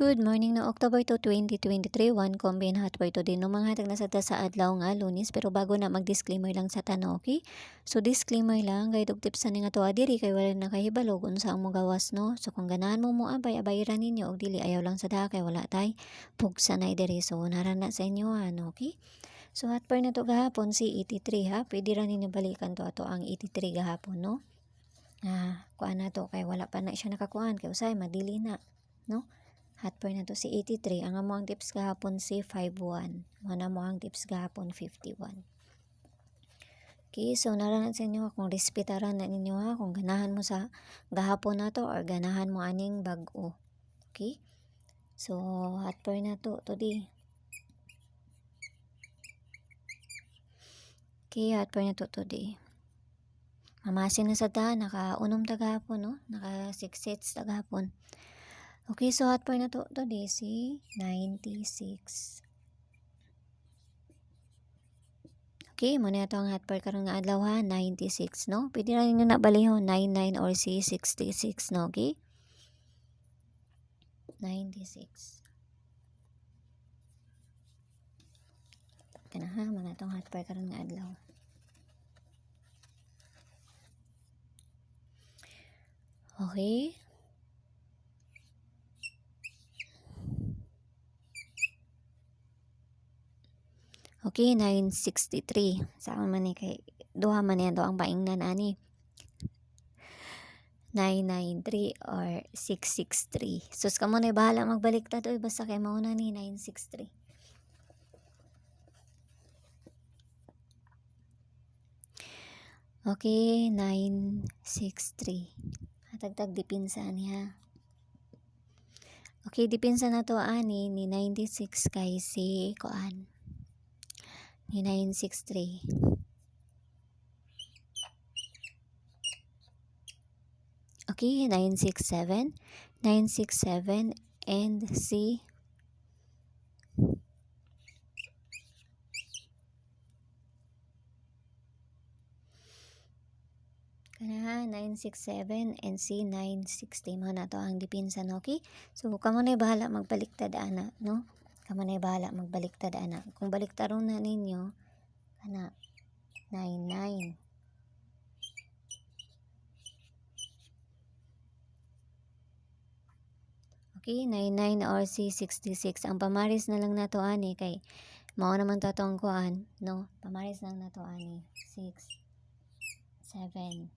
Good morning no October 2, 2023, 1 combine hot for today no mga hatag na sa adlaw nga Lunes pero bago na mag-disclaimer lang sa tanong, okay? So disclaimer lang, guide og tips nga to adiri kay wala na kahibalo kung sa mo gawas no. So kung ganahan mo abay-abayran ninyo og dili ayaw lang sa daha kay wala tay pugsa na diri so narana sa inyo ano, okay? So hot for na to gahapon si 83 ha. Pwede ra ninyo balikan to ato ang 83 gahapon no. Kuan na to kay wala pa na siya nakakuan kay usay madili na no. Hot point na to si 83. Ang amo ang tips gahapon si 51. Mana mo ang tips gahapon 51. Okay, so naranan sa inyo kung respetaran na ninyo ha kung ganahan mo sa gahapon na to or ganahan mo aning bag-o. Okay? So hot point na to today. Okay, hot point na to today. Mamasin na sa ta, naka-unom tagahapon no? Naka 6 sets tagahapon. Okay, so hot point na to today si 96. Okay, muna ito ang hot point karon nga adlaw ha, 96 no. Pwede ra ninyo na balihon 99 or si 66 no, okay? 96. Kana ha, muna itong hot point karon nga adlaw. Okay. Okay, 963. Saan man ni kay duha man yan ang paingnan ani. 993 or 663. Sus ka mo na bahala magbaliktad oy basta kay mauna ni 963. Okay, 963. Hatagtag dipinsa niya. Okay, dipinsa na to ani ni 96 kay si kuan. Ni 963. Okay, 967. 967 and si kana 967 and si 960 mo na to ang dipinsan, okay? So kamo na bahala magbaliktad ana no? Kamo na bahala magbaliktad ana. Kung baliktaron na ninyo kana 99. Okay, 99 or si 66. Ang pamaris na lang nato ani kay mao naman to ang kuan no? Pamaris lang nato ani 6 7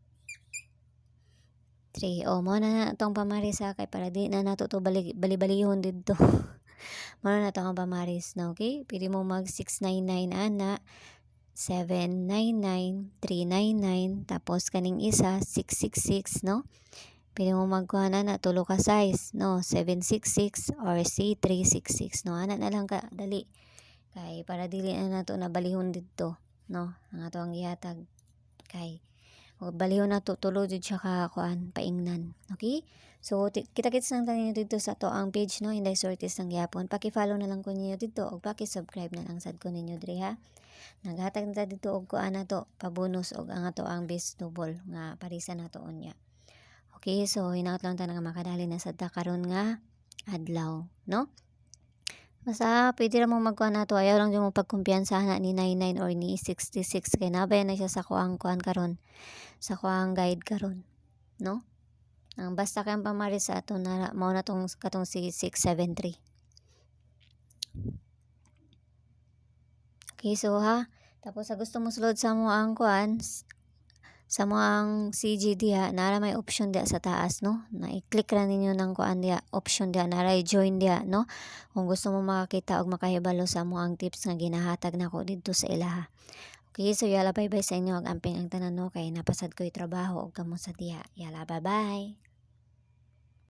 3. O, mo na itong pamaris ha, kay para di na nato to bali-balihon dito. Mo na itong pamaris na, okay? Pwede mo mag 699 ana, 799, 399, tapos kaning isa, 666, no? Pwede mo magkuha na tulo ka size, no? 766 or C366, no? Ana na lang ka, dali. Kay para dili na nato na balihon dito, no? Ang ato ang ihatag. Kay balihon na tulo jud siya ka kuan paingnan, okay? So kita-kits lang tayo dito sa to ang page no, Inday Sortes ng Gyapon. Paki-follow na lang ko ninyo dito og paki-subscribe na lang sad ko ninyo diri ha. Naghatag na dito og kuan na to pabonus og ang ato ang best double nga parisa na to unya. Okay, so hinaut lang ta nga makadali na sad ta karon nga adlaw, no? Basta pwede ra mo magkuha na to, ayaw lang yung pagkumpiyansahan na ni 99 or ni 66 kay nabay na siya sa kuang kuan karon, sa kuang guide karon, no? Ang basta kay pamaris sa ato na mao na tong katong si 673. Okay, so ha, tapos sa gusto mo sulod sa mo ang kuan sa mga CG diha nara may option diha sa taas no, na i-click ra ninyo ng kuan diha option diha nara i-join diha no, kung gusto mo makakita og makahibalo sa mo ang tips nga ginahatag nako didto sa ilaha. Okay, so yala bye bye sa inyo ag amping ang tanan no kay napasad ko'y trabaho og kamo sa diha. Yala bye bye.